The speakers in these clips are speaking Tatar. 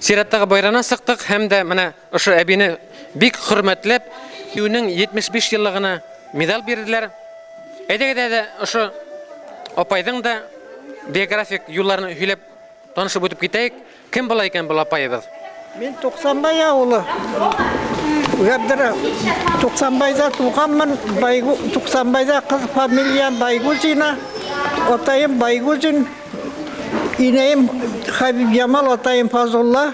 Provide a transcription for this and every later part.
Сираттагы байрана сыктык һәм дә менә ошо әбине бик хөрмәтләп, үнең 75 еллыгына медаль бирделәр. Әйдәгедә дә ошо апайдың да биографик юлларын һөйләп танышып үтеп китәйек. Кем була икән бу апайыбыз? Мен Тукһанбай авылы. Габдыра Тукһанбайда туганмын. Тукһанбайда кыз фамилия Байгузина. Атайым Байгузин. İneyim Habib Yamal, atayım Fazullah.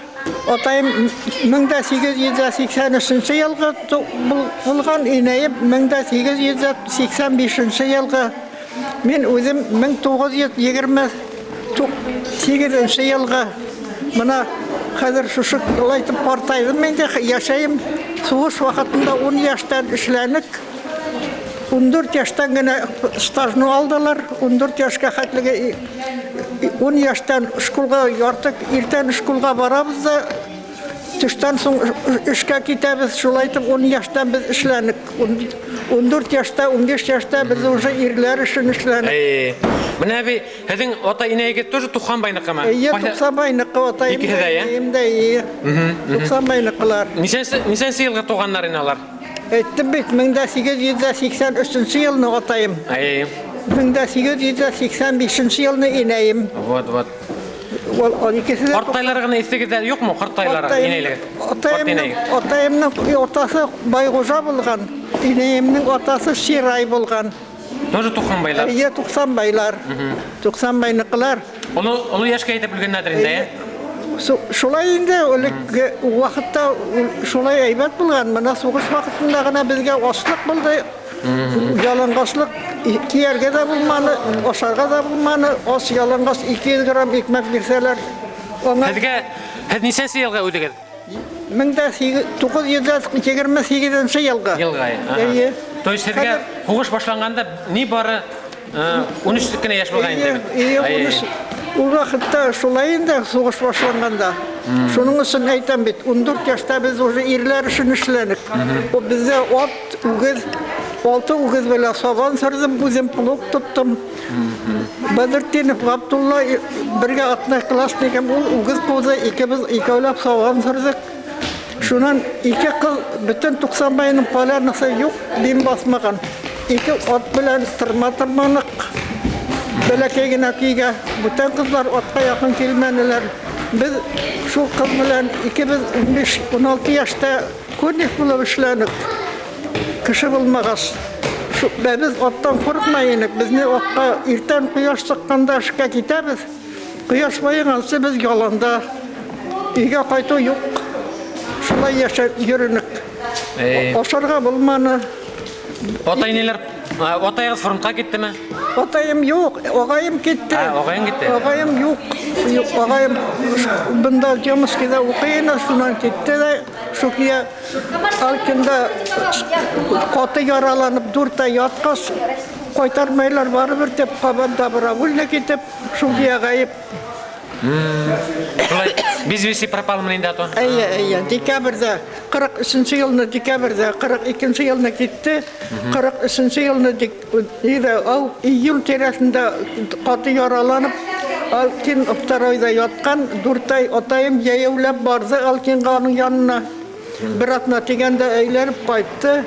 Atayım 1883 yılga bulgan, ineyim 1885 yılga. Men özüm 1928 yılga. Buna hazır şuşuk yılaytıp partaydım. Men de yaşayım. Soğuş vakitinde 10 yaştan işlenik. 14 yaştan gene stajını aldılar. 14 yaşka hatlığı 10 yaştan şkolga yartık, irten şkolga barabız da tüşten son işe kitabız, şulaytıp 10 yaştan biz işlenik. 14 yaşta, 15 yaşta biz уже irler için işlenik. Mene bir, hedin ota ineyge tozu Tукһанбайныкы mı? İyi, Tукһанбайныкы otayım. İkisi de ya? Hem iyi. Tукһанбайныкılar. Niçensi yılga doğanlar inalar? Ettim bit, 1883 yılını otayım. 1885 yılını ineyim. Вот. Kartaylarına istekide yok mu kartaylara ineyle? Otayımın ortası Байгуза bulgan. İneyimnin ortası Şiray bulgan. Тоже Тукһанбайлар. İyi Tукһанбайлар. Tукһанбайныкылар. Onu yaşka yetip bilgen nadirinde ya? Şolay indi, vakitte şolay aybet bulgan. Mana soğuş vakitinde gana bizge oslık buldu. Yalangoslık 2 yerge de bulmanı, oşarga da bulmanı, os yalangos 200 gram ekmek verseler. Hed niçensi yılga ödeged? 1928 yılga. Yılga ya. То есть sizge hukuş başlanganda ni bari 13 kine yaş bulgan indi. O vakitte şolayında soğuş başlanganda. Şunun için aytam bit. 14 yaşta biz уже irler için işlenik. O bize ot, uğuz, 6 uğuz böyle soğan sürdüm, uzun pluk tuttum. Badırtinif, Abdullah birge atına klasnikem, uğuz koza ikimiz ikavlap soğan sürdük. Şunun 2 kız, bütün Tукһанбайның palarnısı yok, bin basmagan. 2 ot bilen tırmanık. Belekegin akiga, bütün kızlar otka yakın kelmeniler. Biz şu kız bilen 15-16 yaşta konik bulup işlenik. Kişi bulmağız. Biz ottan korkmayınık. Biz ne otka irten kıyaş çıkkanda aşka gidebiz. Kıyaş bayınansı biz yalanda. İge kayto yok. Şulay yaşayıp yürünük. Oşarga bulmanı. Otayız fırıntığa gitti mi? Otayım yok, ağayım gitti. Ağayım gitti? Ağayım yok. Ağayım bunda Dёмский'de okuyana şundan gitti de şu ki altında katı yaralanıp 4 ay yatkas koytarmaylar var bir tep kabanda bırakılına gidip şu ki ağayıp. Biz visi пропал mı indi ato? İyi, dekabrda 43. yılında dekabrda 42. yılına gitti. 43. yılında iyul terasında katı yaralanıp Alkin Optaroy'da yatkan 4 ay otayım yayavlap bardı Alkin Kağan'ın yanına bir atına tegende eylerip kayıttı.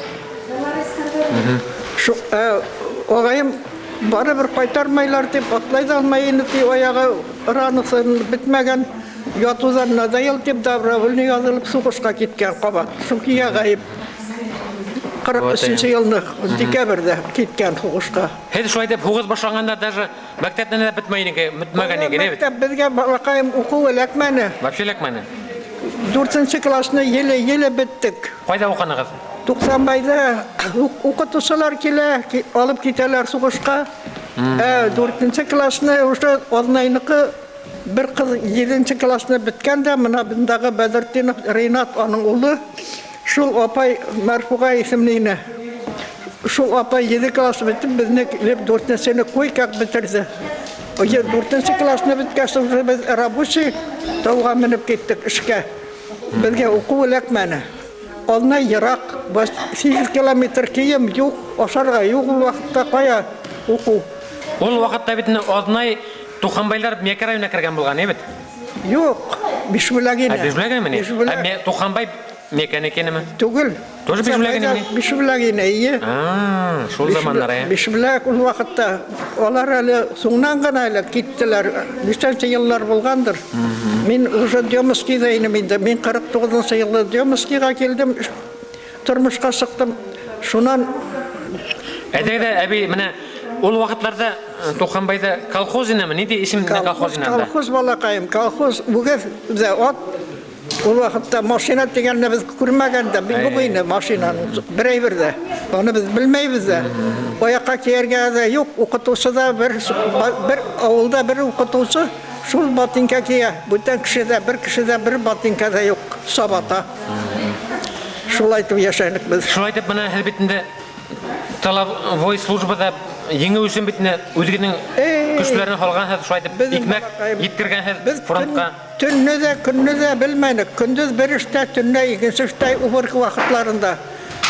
Ağayım bari bir kaytarmaylar deyip atlaydı almayını deyip ayağı ranısın bitmegen yatuzan nazayıl deyip davravulunu yazılıp soğuşka gitken kabat. Şukiye gayip 43. yılını dekabrda gitken soğuşka. Hedi şulay deyip huğuz başlanganda даже mektepten de bitmegen ege ne bit? Mektep bizge bakayım oku elekmeni. Vapşe elekmeni? 4. klasını yele bittik. Qayda oqanıqız? Tукһанбайда okutuşalar alıp giderler soğuşka. 4. klasını işte oznaynıkı bir kız 7. klasını bitken de buna bundağı Bedrettin Reynat onun oğlu. Şul apay Merfuga isimliğine. Şul apay 7 klası bitti bizne 4. sene koykak bitirdi. O 4. klasını bitkesi biz Rabushi tavuğa minip gittik işe. Bizge oku elekmeni. Ondan Irak, 8 kilometre kiyim yok, oşarga yok o vakitte kaya oku. Ol vakitte bitini oznay Tукһанбайлар Мекарайына kirgen bulgan, evet? Yok, bişbulakine. Бижбулякина міне? Бижбуляк. Мен Тукһанбай Миякинский ме? Түгел. Тоже бижбулякина ме? Bişbulakine iyi. Шул заманнар ya. Bişbulak ул вакытта алар әле соңнан гына әле киттеләр. Ничәнче еллар булгандыр. Мин уже Дёмскийда инем инде. Мин 49 елда Дёмскийга килдем. Тормышка чыктым. Шунан Әдәгә әби менә ул вакытларда Тукһанбайда колхозина ме? Нидә исемдә колхозинанда? колхоз балакайым, колхоз бүген дә от ул вакытта машина дигәнне без күрмәгәндә, бүген машинаның берәйбердә. Аны без белмәйбез дә. Оякка кияргә дә юк, укытучы да бер авылда бер укытучы шул ботинка кия. Бүтән кешедә бер кешедә бер ботинка да юк, сабата. Шулай итеп яшәдек без. Шулай итеп менә һәр битендә талабой службада еңе өчен битне үзенең көчләрен халган һәм шулай итеп икмәк җиткергән һәм фронтка. Төнне дә белмәдек. Көндез бер эштә, төнне икенче эштә убыркы вакытларында.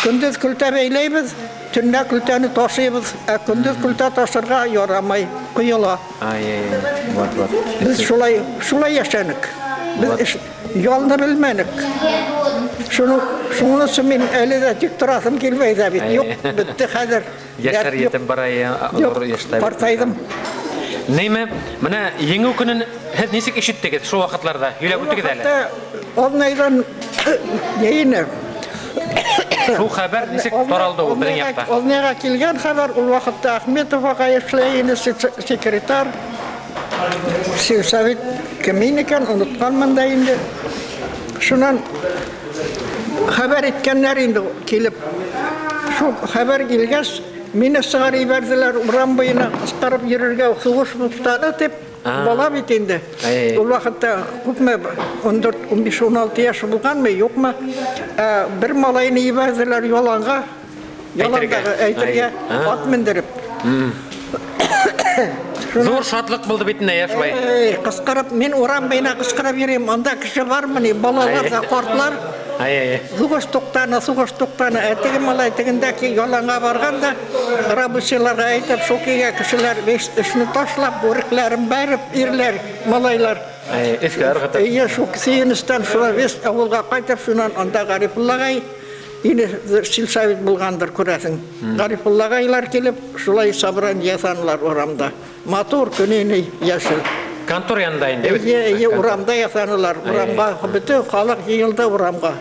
Көндез көлтә бәйләйбез, төнне көлтәне ташыйбыз, ә көндез көлтә ташырга ярамай, кыела. Вот. Без шулай яшәдек. Без ялны белмәдек. Шуның өчен мин әле дә тик торасым килмәй дә бит. Юк, битте хәзер. Яшьләр ятып бара, алар яшьтә. Партайдым. Нәйме, менә еңү көнен һез ничек ишеттегез шул вакытларда? Һөйләп үтегез әле. Оннайдан яйны. Шул хәбәр ничек таралды ул безнең якта? Оннайга килгән хәбәр ул вакытта Ахметов ага эшләйне секретарь. Сельсовет кем икән, онытканмын да инде. Шуннан хәбәр иткәннәр инде килеп. Шул хәбәр килгәч, мине сыгар ибәрделәр урам буена кыстарып йөрергә сугыш мустаны дип. Бала бит инде. Ул вакытта күпме 14-15-16 яшь булганмы, юкмы? Бер малайны ибәрделәр яланга. Яланга әйтергә ат мендереп. Зур шатлык булды бит инде шулай. Кыскарып, мин урам буена кыскарып йөрим. Анда кеше бармы, балалар да картлар. Сугыш туктаны, әтеге малай тегендәки яланга барганда, рабочийларга әйтеп, шукига кешеләр эшне ташлап, бүрекләрен бәреп, ирләр, малайлар. Эшкә аргытып. Шук сөенестән шулай вес авылга кайтып, шуннан анда Гарифуллагай ине сельсовет булгандыр күрәсең. Гарифуллагайлар килеп, шулай сабран ясанлар урамда. Матур көне яшел. Контор янында инде. Урамда ясанылар. Урамга бөтен халык йыелды урамга.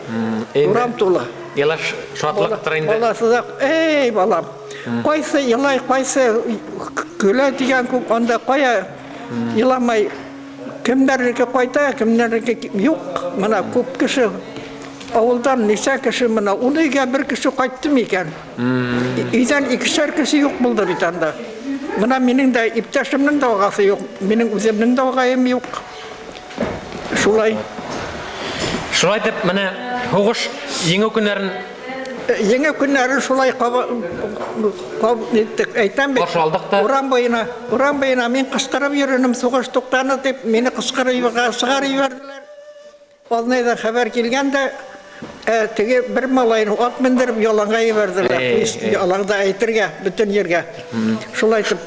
Урам тула. Елаш шатлыктыр инде. Баласы, балам. Кайсы елай, кайсы көлә дигән күп анда кая еламай. Кемнәргә кайта, кемнәргә юк. Менә күп кеше авылдан ничә кеше менә уныйга бер кеше кайтты микән? Өйдән икешәр кеше юк булды бит анда. Менә минең дә иптәшемнең дә агасы юк, минең үземнең дә агаем юк. Шулай Дип менә һугыш еңү көннәрен шулай әйтәм бит. Урам буена мин кыстырып йөренем, сугыш туктаны дип, мине кыстырып сыгар ибәрделәр. Алнайда хәбәр килгәндә, теге бер малайны ат мендереп яланга ибәрделәр. Яланда әйтергә, бөтен ергә. Шулай итеп,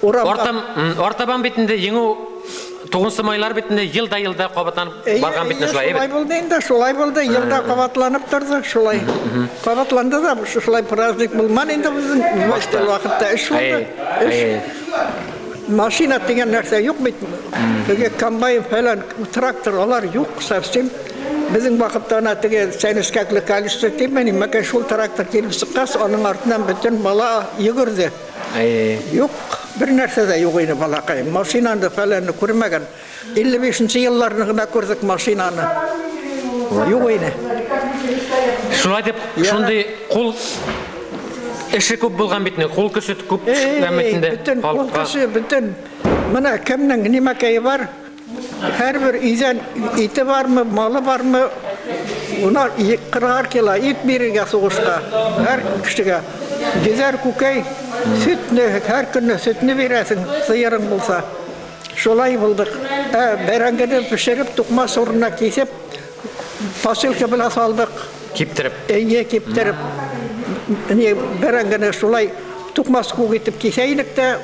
артабан битендә еңү 9 майлар битендә елда кабатланып барган битне шулай. Шулай булды инде, шулай булды. Елда кабатланып торды, шулай. Кабатланды да, шулай праздник булман инде безнең вакытта эш булды. Машина дигән нәрсә юк бит. Теге комбайн фәлән, трактор алар юк совсем. Безнең вакытта ана теге сәнескәкле колесо тимәни, мәкә шул трактор килеп сыккас, аның артыннан бөтен бала йөгерде. Юк, бер нәрсә дә юк иде балакай. Машинаны фәләнне күрмәгән. 55нче елларны гына күрдек машинаны. Юк иде. Шулай дип, шундый кул эше күп булган битне, кул кеше күп эшләмәтендә халыкка. Бөтен менә кемнең нимәкәе бар? Һәрбер өйдән ите бармы, малы бармы? Унар 40 кило ит бирергә сугышка. Һәр кешегә 100 күкәй сөтне, һәр көнне сөтне бирәсең, сыерың булса. Шулай булдык. Бәрәңгене пешереп, тукмас урынына кисеп, посылка белән салдык. Киптереп. Киптереп. Бәрәңгене шулай тукмас күк итеп кисәйник тә,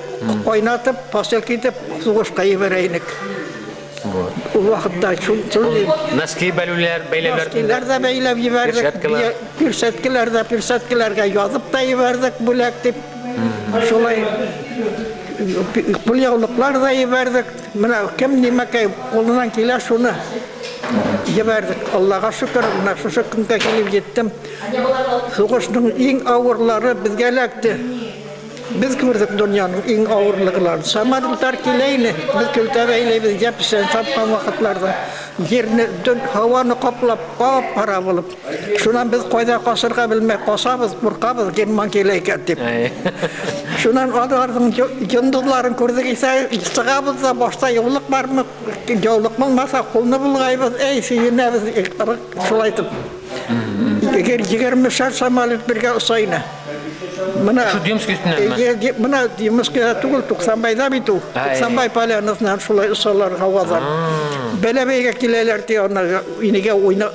кайнатып, посылка итеп сугышка ибәрәйник. Ул вакытта Наски бәйләүләр. Наскилар да бәйләп ебәрдек. Перчаткаларга язып та ебәрдек бүләк дип. Шулай пуляулыклар да ебәрдек. Менә кем нимәкәй кулыннан килә шуны ебәрдек. Аллага шөкер, менә шушы көнгә килеп җиттем. Сугышның иң авырлары безгә эләкте. Biz gördük dünyanın en ağırlıklarını. Samadıllar kileyni, biz kültübeyleyimiz yapışan sapkan vakitlarda yerini, havanı kaplap, para bulup. Şundan biz koyda kasırga bilmek, kasabız, burkabız, gelman kileyken deyip. Şundan adılardın yıldızların gördük ise, sığabızda başta yoluk var mı? Yoluk olmasa kolunu bulgayız, ey siyine biz şulaytıp. Eğer 20 şart samalit birge usayına. Şu Dёмский üstünden mi? Buna Dёмский'de tukul Tукһанбай'da bitu. Tукһанбай palyanızdan şulay usallar havazan. Belebeyge kileler diye onlar inige oyna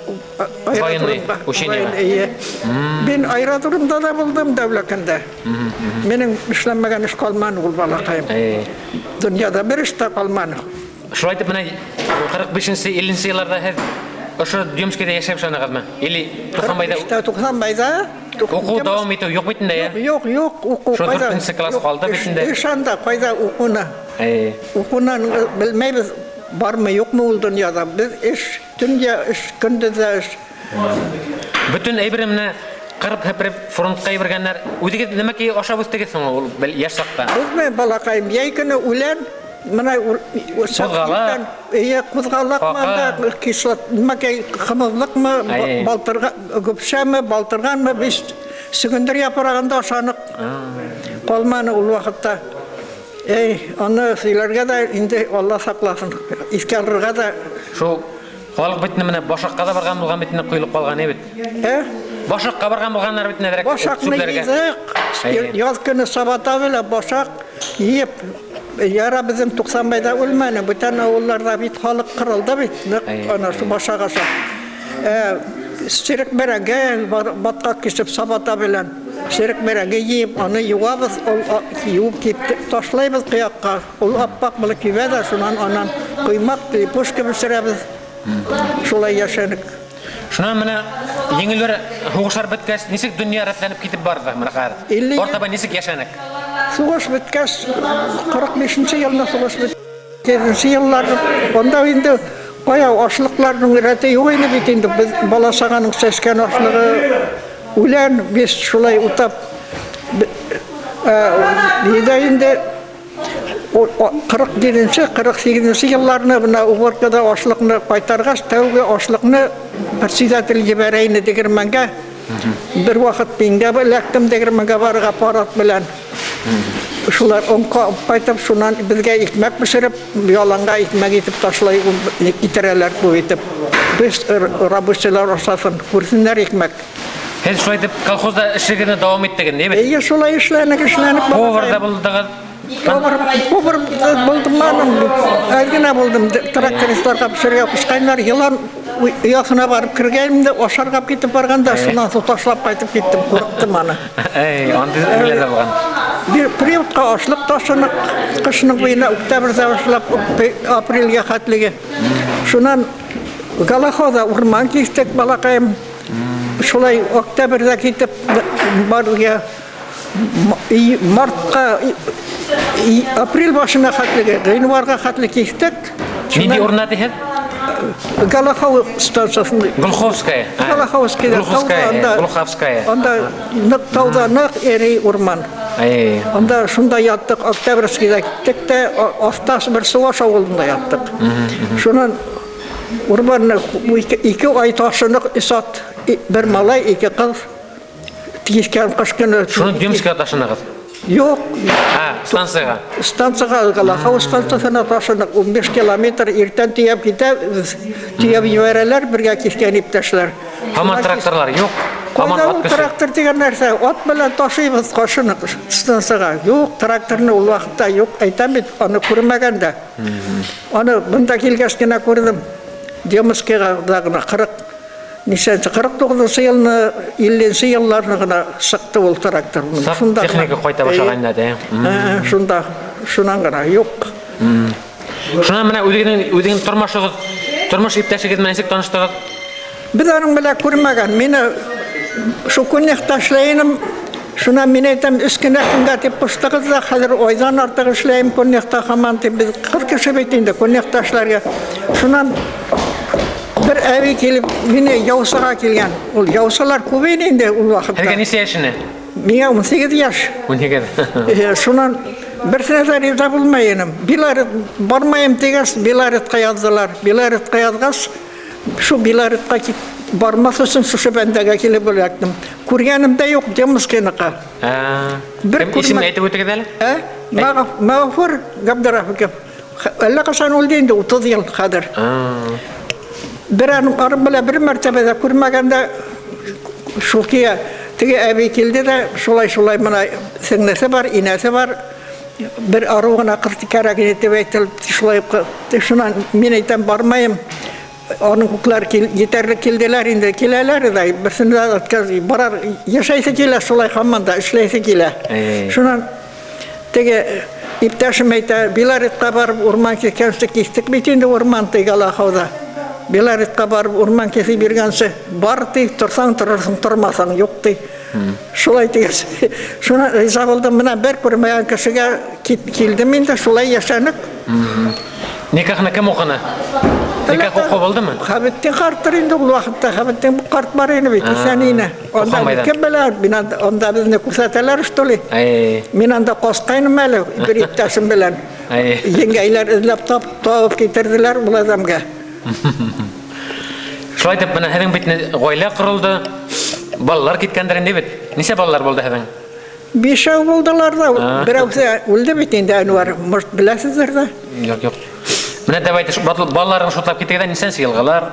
Ben aerodromda da buldum devlekinde. Benim işlenmegen iş kalmanı ol balakayım. Dünyada bir işte kalmanı. Şulay da bana 45-50 yıllarda her Oşu Dёмский'de yaşayıp şanağız mı? Ili Tукһанбай'da? İşte Tукһанбай'da Oku devam ediyor, yok bitinde ya? Yok, oku fayda. Şu 4. klas kaldı bitinde? Şanda fayda okuna. Okunan bilmeyiz var mı yok mu o dünyada? Biz iş, dünya iş, gündüzde iş. Bütün evrimine kırıp hepirip frontqa yibirgenler, ödeki nima ki aşağı üstte gitsin o yaşakta? Biz balakayım, yaykını ulen, Mana kuzgalak mı, kislat mı ki kımızlık mı, baltırgan mı biz sügündür yaparağında aşanık kalmanı ol vakitte. Onu silerge de indi Allah saklasın, iskalırga da. Şu Халық бітініміне башаққа да барған болған бітіне құйылып қалған ебет. Башаққа барған болғанлар бітіне дәрек Башақны езік, яз күні сабата білі башақ еп. Яра біздің Тукһанбайда өлмәні, бүтән ауылларда бит халық қырылды бит. Ана шу башақ ашақ. Серік бәрәге батқа кешіп сабата білін. Серік бәрәге еп, аны юғабыз, юып кепті ташлайбыз қияққа. Ол аппақ бұлы кебеді, шунан анан құймақ дейіп, пушкі бүсірәбіз. Шулай yaşadık. Şuna mene yengilber hoğuşlar bitkäs nisik dünya ratlanyp ketip bardy mene gary. Ortaba nisik yaşanak. Soğuş bitkäs 45-nji ýylda soğuş bitkäs ýyllar onda indi bayağı açlıklarning reti ýok edi bit indi biz bala saganyň seçken açlygy ulan biz şulay utap indi 47-nji 48-nji ýyllarynda buna Ugarkada açlykny qaytargaç täwge açlykny председатель ýebereyni degirmenge bir wagt binde bilekdim degirmenge barga aparat bilen şular onka qaytap şundan bizge ekmek pişirip ýalanga ekmek etip taşlayıp getireler bu etip biz rabuçylar aşasyn kursunlar ekmek. Her şulayıp kolxozda işlegine dowam etdigen näme? Şulay işlenip Powerda buldygy Power buldum manam. Ergene buldum traktöristler kapşırıya pişkanlar yılan yasına barıp kirgenimde oşargap gitip barganda şundan su taşlap qaytıp gittim korktum ana. Onda bile de bolgan. Bir periodka açlık taşınık kışının boyuna oktabrda başlap aprelge hatligi. Şundan Galahoda urman kestek balakayım. Şulay oktabrda gitip barıya marta aprel başına hatlıga, yanvarga hatlı kestik. Nindi ornadı hep? Galahov stansiyasında. Glukhovskaya. Glukhovskaya. Onda tağda nak eri orman. Onda şunda yattık, Oktabrskiyda gittik de Aftas bir Suvaş avulunda yattık. Şundan ormanı 2 ay taşınık isat bir malay 2 kız. Tiyişken kışkını. Şunu Dёмский'e taşınağız. Yok. Stansiyaga. Stansiyaga Galahov stansiyasına taşındık. 15 kilometre irten tiyap gidip tiyap yivereler birge kesken iptaşlar. Haman traktörler yok. Haman at traktör degen nerse at bilen taşıyıbız kaşınık stansiyaga. Yok traktörünü ol vaqtda yok. Aytam bit onu kurmaganda. Onu bunda kelgeskene gördüm. Dёмский'ga dagına 49 yılını 50 yıllarını gına sıktı ol traktör. Teknika koyta başlaganda da. Şunda şunan gına yok. Шунан менә үзеңнең тормыш иптәшегез менән ничек таныштыгыз? Biz aның белән күрмәгән. Мине шу көннәк ташлайным. Шунан мин әйтәм, үскенә көнгә дип куштыгыз да, хәзер айдан артык эшләйм көннәктә һаман дип без 40 кеше бит инде көннәк ташларга. Шунан бер әби килеп мине яусыга килгән. Ул яусалар күп инде ул вакытта. Һәргә ничә яшене? Миңа 18 яш. 18. Шунан bir sene rıza bulmayınım. Bilaret barmayım degəs bilaretqa yazdılar. Bilaretqa yazğas şu bilaretqa barması için şu bendəgə kelib böləkdim. Kurganımda yox Dёмскийныкка. Bir isim aytib o'tdingiz hali? Mağfur Gabdarafov. Alla qasan oldu indi 30 yıl qadir. Bir arım bilan bir mərtəbədə kurmaganda şukiya tege əbi keldi də şulay mana singlisi var, inəsi var. Bir arığına qırtıkarak etib aytılıb şulay şundan men aytam barmayım. Onun kuklar yeterli keldiler indi keleler de birisinde atkaz barar yaşaysa kele şulay hammanda işleyse kele. Şundan tege iptaşım ayta bilaretqa barıp orman kestik istik bitindi orman tegala havda. Bilaretqa barıp orman kesi berganse bardı tursan turursun turmasan yoktu. Şulay tegesi. Şuna riza oldum mına bir kurmayan kişiga keldim indi şulay yaşanık. Nikahını kim okunu? Nikah oku oldu mu? Habettin karttır indi o vakitte. Habettin bu kart var yine bitti senine. Onda kim bilir? Onda biz ne kursatalar üstüli. Minanda koskayım öyle bir iptaşım bilen. Yengeyler izlep topuk getirdiler bu adamga. Şulay deyip bana hedin bitini goyla kırıldı. Ballar gitkendirin ne bit? Nise ballar oldu hedin? Bir şey oldular da. Biraz öldü bitinde aynı var. Bilesizdir de. Yok. Mene devaydı balların şutlap gittikten neçençe yılgalar?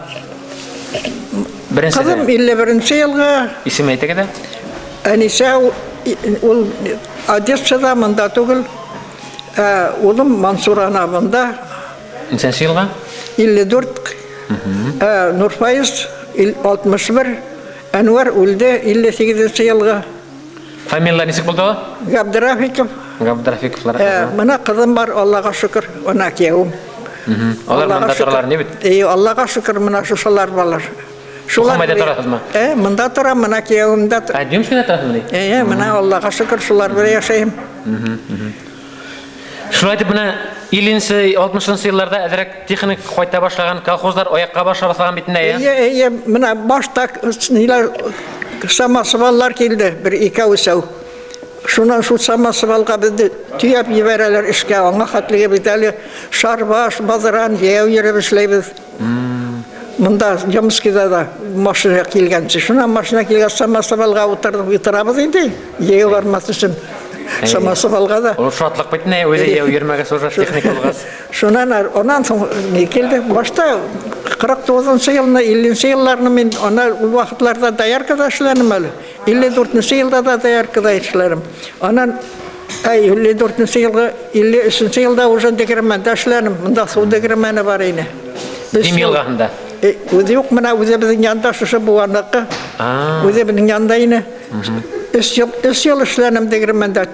Birinci Kızım 51. yılga. İsim aytı da? Anisa ol Adessa'da manda tugul. Oğlum Mansur anabında. Neçençe yılga? 54. Nurfaiz 61. Anwar öldü 58. yılga. Familiyar nesik buldu o? Gabdarafikov. Gabdarafikovlar. Mana kızım var Allah'a şükür. Ona kiyavum. Onlar manda turalar ne bit? Allah'a şükür mana şuşalar balar. Tукһанбайда turasız mı? Manda turam mana kiyavumda. Dёмскийda turasız mı? Mana Allah'a şükür şular bir yaşayım. Şulay deyip bana 50-60 yıllarda ederek texnik koyta başlagan kolxozlar oyaqqa başa baslagan bitinde. Mana başta niler samasıvallar keldi bir ikavsav. Şundan şu samasıvalga bizde tüyap yiberler işke ona hatlıga bitali şarbaş bazaran yev yere işleybiz. Munda Dёмскийda da maşına kelgençi. Şuna maşına kelgen samasıvalga oturabız indi. Yev varması için. Samasıvalga da. O şatlık bitine öyle yev yürmege sonra texnik olgaz. Şundan ondan sonra keldi başta 49 yılına 50 yıllarını men ona o vakitlarda dayarkada işlerim öyle. 54 yılda da dayarkada işlerim. Anan 54 yılda 53 yılda уже degirmende işlerim. Bunda su degirmeni var yine. Kim yılgahında? Özü yok mana özü bizim yanında şu bu anakı. Özü bizim yanında yine. Üç yıl işlerim degirmende.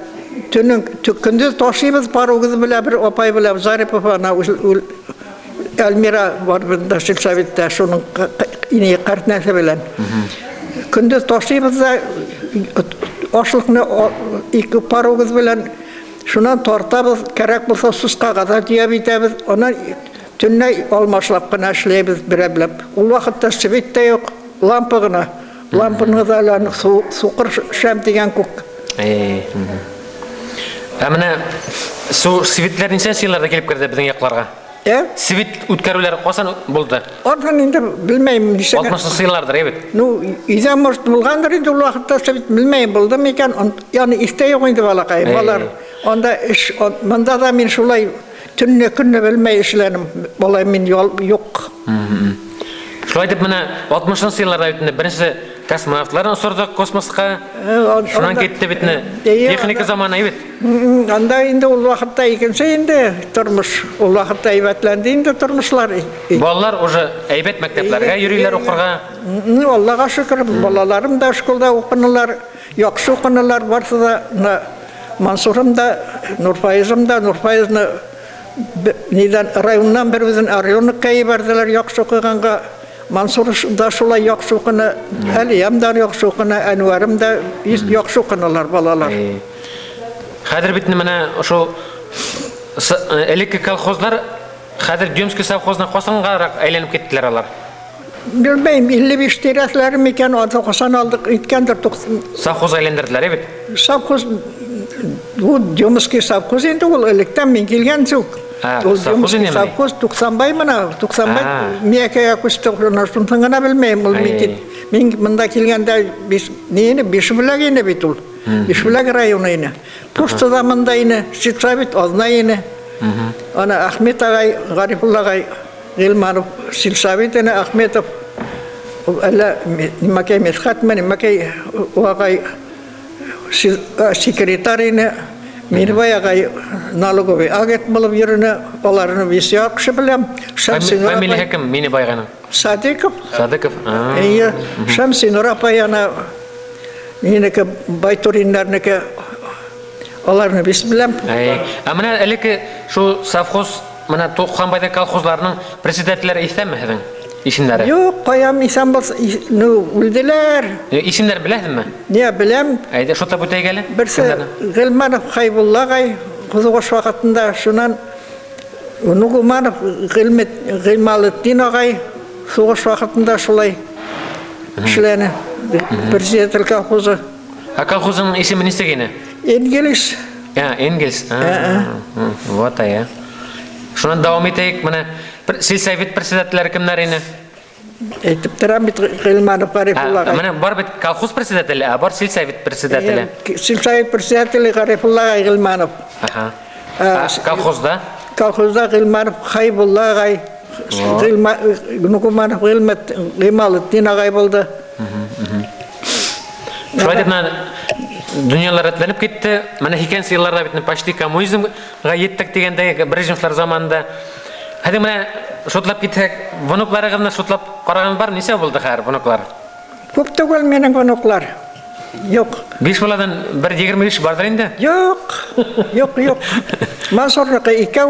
Gündüz taşıyımız var o kızı bile bir opay bile Zaripov ana Elmira var bunda Silsavitte şunun yine kartnesi bilen. Gündüz taşıyımız da aşlıkını iki par o kızı bilen şundan tortabız gerek bulsa susqa kadar diye bitemiz ona tünne almaşlap gına işleyimiz birebilip. O vakitte sivitte yok lampagına. Lampını da lan suqur şam degen kuk. Amına su sivitler neçençe yıllarda kelip kirdi bizning yaqlarga? Sivit o'tkazuvlar qachon bo'ldi? Ordan endi bilmayman. 60 yillardir, evet. Nu, izammış bulgandır indi o vaqtda sivit bilmayman buldum ekan. Yani iste yo'q endi balaqay. Balar. Onda ish manda da men şulay tünne kunne bilmay işlerim. Balay men yo'q. Şulay deb mana 60 yillarda bitdi. Birinchi kosmonavtlarni uçurdik kosmosga. Şundan ketdi bitdi. Texnika zamanı evet. Anda endi o vaqtda ikinci endi turmuş. O vaqtda aybatlandı endi turmuşlar. Bolalar уже aybat maktablarga yuriylar o'qirga. Allohga shukr, bolalarim da şkolda o'qinalar, yaxshi o'qinalar, barsa da Mansurim da, Nurfaizni Neden rayondan bir bizim rayonluk kayı verdiler yok şokağanga. Mansur da şulay yok şokağına, Aliyam da yok şokağına, Envar'ım da yok şokağınalar balalar. Kadir bitini mana şu elektrik kolxozlar Kadir Dёмский savxozuna qo'shingaroq aylanib ketdilar ular. Bilmeyim, 55 tiratları mekan adı kosan aldık, itkendir. Savxoz aylandirdilar, evet. Savxoz, bu Dёмский savxoz indi, ol elekten min gelgen çok. Dёмский savxoz, Tукһанбай Миякинского, şundan bilmeyim, ol mikit. Min mında gelgende neyini, bişbulak yine bitul. Bişbulak rayonu yine. Pustu zamanda yine, Sitsavit olna yine. Ana Ahmet ağay, Garipullah ağay, Gilmanov, Silsavit'ine Ahmetov, Allah nimakay meshatmen, nimakay ağay sekreterine, Mirvay ağay nalogovi aget bulup yürüne, onların visi akışı bilem. Family hekim, mini bayganı. Sadikov. Sadikov. İyi, Şamsi Nurapayana, yine ki bayturinlerine ki onların visi bilem. Amına eleki şu savxoz mana Tукһанбайда kolxozlarının presidentleri istemedin isimleri. Yok, koyam isem bolsa, öldüler. İsimler bilesin mi? Ne bilem? Ayda şu tabu tegeli. Birisi Gilmanov Haybullah ağay, kızıgoş vakitinde şunan Nugumanov Gilmalıddin ağay, soğuş vakitinde şulay işlerini, president kolxozu. Kolxozun ismi nesi gene? İngiliz. Ya, İngiliz. Вот ya. Şundan devam eteyik, mana Silsavit presidentleri kimler yine? Etip teram bit Gilmanov Garipullah ağay. Mana bar bit kolxoz presidentleri, bar Silsavit presidentleri. Silsavit presidentleri Garipullah ağay Gilmanov. Kolxozda? Kolxozda Gilmanov Haybullah ağay. Nugumanov Gilmalıddin ağay buldu. Şöyle deyip, dünyalar etlenip gitti. Mana hikayesi yıllarda bitini paşti komünizmga yettik degende Brejnevlar zamanında. Hadi mana şotlap gittik. Vonuklarıgızda şotlap qaragan bar nese boldu har vonuklar? Köp tugul mening vonuklar. Yok. 5 baladan bir 23 bardır indi? Yok. Yok. Mansur'niki ikav.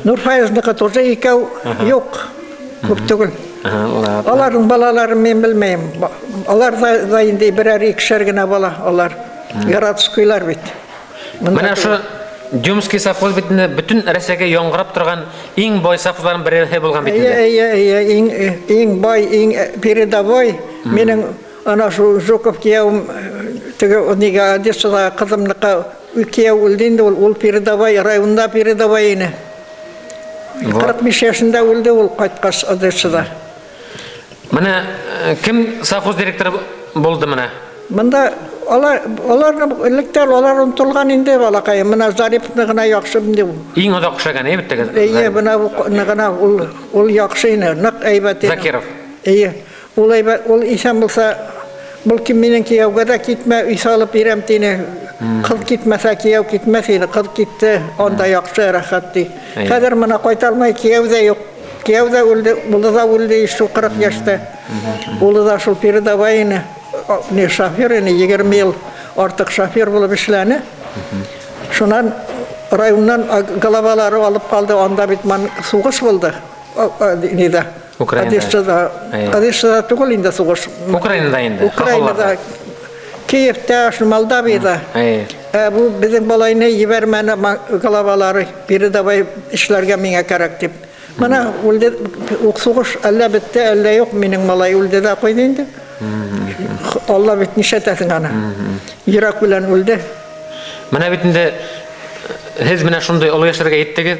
Nurfayez'niki toza ikav. Yok. Köp tugul. Onların balaları men bilmeyim. Onlar da indi birer ikişer gine bala. Onlar yaratışkıylar bit. Mana şu Dёмский savxoz bitinde bütün Rossiyaga yoңgırap turgan eng boy savxozların biri bolgan bitinde. Eng boy, eng передовой. Mening ana şu Жуков kiyavim tege niga Одессада kızımlıqa kiyav öldüğünde ol передовой, rayonda передовой yine. 45 yaşında öldü ol qaytqas Одессада. Mana kim savxoz direktori boldu mana? Mında Olar elekter olar untulgan indi balakay. Mana Zaripni gana yaxşı bindi. Eng oda oxşagan bittege. Eye buna gana ol yaxşı ine. Naq aybat. Zakirov. Eye. Ol aybat ol isem bolsa bul kim menen kiyavga da gitme isalıp berem tene. Qız gitmese kiyav gitmeseydi. Qız gitti. Onda yaxşı rahatdi. Kadir mana qaytarmay kiyavda yok. Kiyavda öldü. Bulda öldü şu 40 yaşta. Bulda şu передовайны. Ne şoför ne 20 yıl artık şoför bulup işleni. Şundan rayondan galabaları alıp kaldı. Onda bitman soğuş buldu. Nida? Ukrayna'da. Одессада tukul indi soğuş. Ukrayna'da indi. Ukrayna'da. Kiev'te, Moldova'da. Bu bizim balayını yivermeni galabaları biri de işlerge mine karakter. Bana ulde soğuş Allah bitti, Allah yok minin malay ulde de koydu indi. Allah bitmiş etesin ana. Irak bilen öldü. Mana bitinde hez mena şunday ulu yaşlarga yetdigi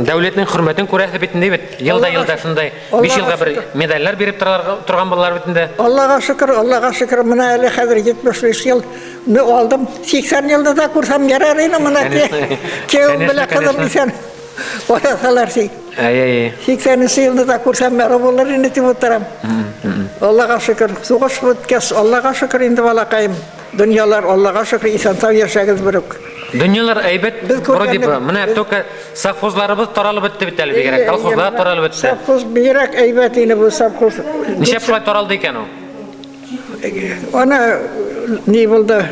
devletin hürmetin kuraydı bitinde bit. Yılda şunday 5 yılga bir medallar berip turgan bolalar bitinde. Allah'a şükür mana eli hazır 75 yıl ne aldım. 80 yılda da kursam yarar ene mana ki. Kevim bile kızım sen. Orasalar şey. 80 yılda da kursam merhabalar ene timuttaram. Allah'a şükür. Soğuş butkes Allah'a şükür indi balakayım. Dünyalar Allah'a şükür insan sağ yaşayız bırak. Dünyalar aybet buradip mana toka savxozlarыбыз taralып bitdi biteli gerek. Kolxozlar taralып bitdi. Savxoz birak aybet yine bu savxoz. Nişe şulay taraldı eken o? Ona ne buldu?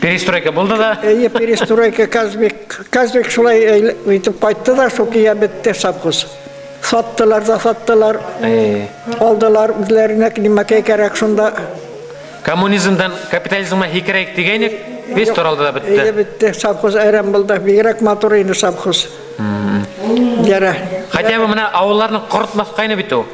Перестройка болды да? Перестройка Казбек шулай өйтіп қайтты да, шо кия бітті совхоз. Саттылар, засаттылар, алдылар, үзлеріне кілімәке керек шында. Коммунизмдан капитализмға хикерек дегенек, бес туралды да бітті. Бітті, совхоз әрем болды, бигерек мотор ені совхоз. Дері. Хотя бы мына ауылларның құрытмас қайны бітті.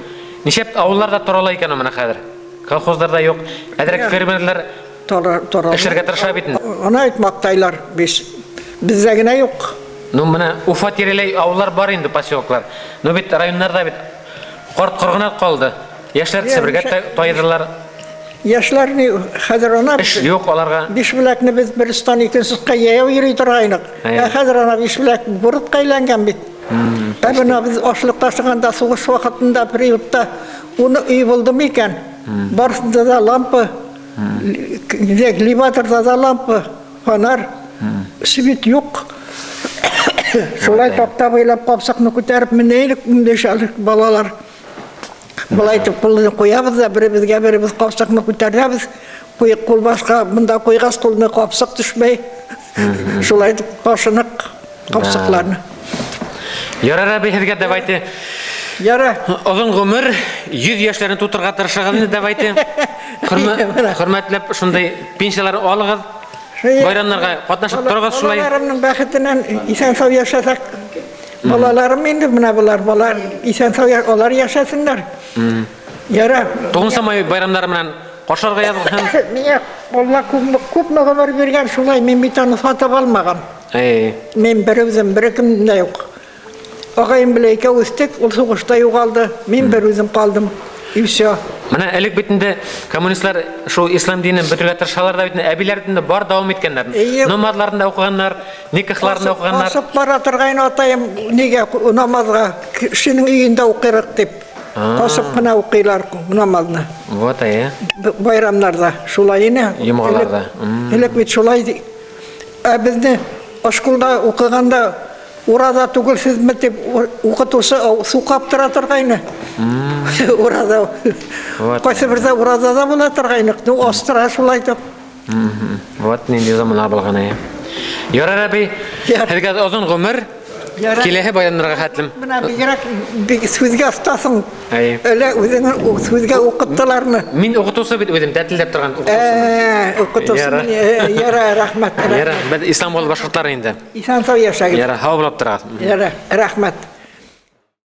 Нешеп ауылларда турала екен мына қадір. Колхоздарда жоқ, әдірек фермерлер ішірге тырыша бетін. Оны айтмақтайлар, біздегіне жоқ. Ну, мына Уфа терелей ауыллар бар енді поселоклар. Ну, бет районларда бет құрт құрғынат қалды. Яшылар сібірге тойдылар. Яшыларны қазір она... Іш жоқ оларға. Бишбулякны біз бірістан екінсіз қайяу ерей тұрғайнық. Қазір она бишбуляк бұрыт қайланған бет. Әбіна біз ашылықта шығанда соғыш уақытында периодта оны үй болды ма екен? Барысында да лампы, элеваторда да лампы, фонар, свет жоқ. Шолай таптап ойлап қапсақны көтеріп мінейлік мүндешалық балалар. Бұлайтып қолыны қоябыз да, бірімізге біріміз қапсақны көтереміз. Қолбасқа мұнда қойғас қолыны қапсақ түшмей. Шолайтып қашынық қапсақларны. Ярара бейхізге давайте. Яра. Ұзын ғұмыр, 100 яшьлерін тутырға тыршығызны давайте. Құрметлеп, шындай пенсиялар алығыз. Байрамларға қатнашып тұрғыз шулай. Балаларымның бақытынан исән сау яшасақ. Балаларым енді мына балалар исән сау олар яшасындар. Яра. Тоғын самай байрамдарымнан қошарға язылған. Міне, олла көп мұғымыр берген шулай, мен битаны сатып алмаған. Мен бір өзім, бір кімді жоқ. Ағайым білейке өстік, ол соғышта жоғалды, мен бір өзім қалдым. И все. Мына әлік бетінде коммунистлар шу ислам динін бітірге тыршаларда бетінде әбилердінде бар дауым еткендер. Намазларында оқығандар, никахларында оқығандар. Қасып бара тұрғайын атайым, неге намазға кішінің үйінде оқирақ деп. Қасып қына оқилар намазына. Вот, Байрамларда, шулай ені. Емғаларда. Әлік бет шулай. Бізді ашқылда оқығанда Урада түгіл сізмі деп оқытушы су қаптыра тұрғайны. Урада. Қойсы бірді урадада бола тұрғайнық. Остыра шулай деп. Вот ненде заман абылғана. Ярар әбей, әдігіз ұзын ғұмыр, келесі байрамдарға қәтлім. Мына бігерек сөзге ұстасың. Әлі өзінің сөзге оқыттыларыны. Мен оқытусы бет өзім тәтілдеп тұрған оқытусын. Яра, рахмат. Яра, біз ислам бол башқұртлар енді. Ислам сау яшағыз. Яра, хау болып тұрған. Яра, рахмат.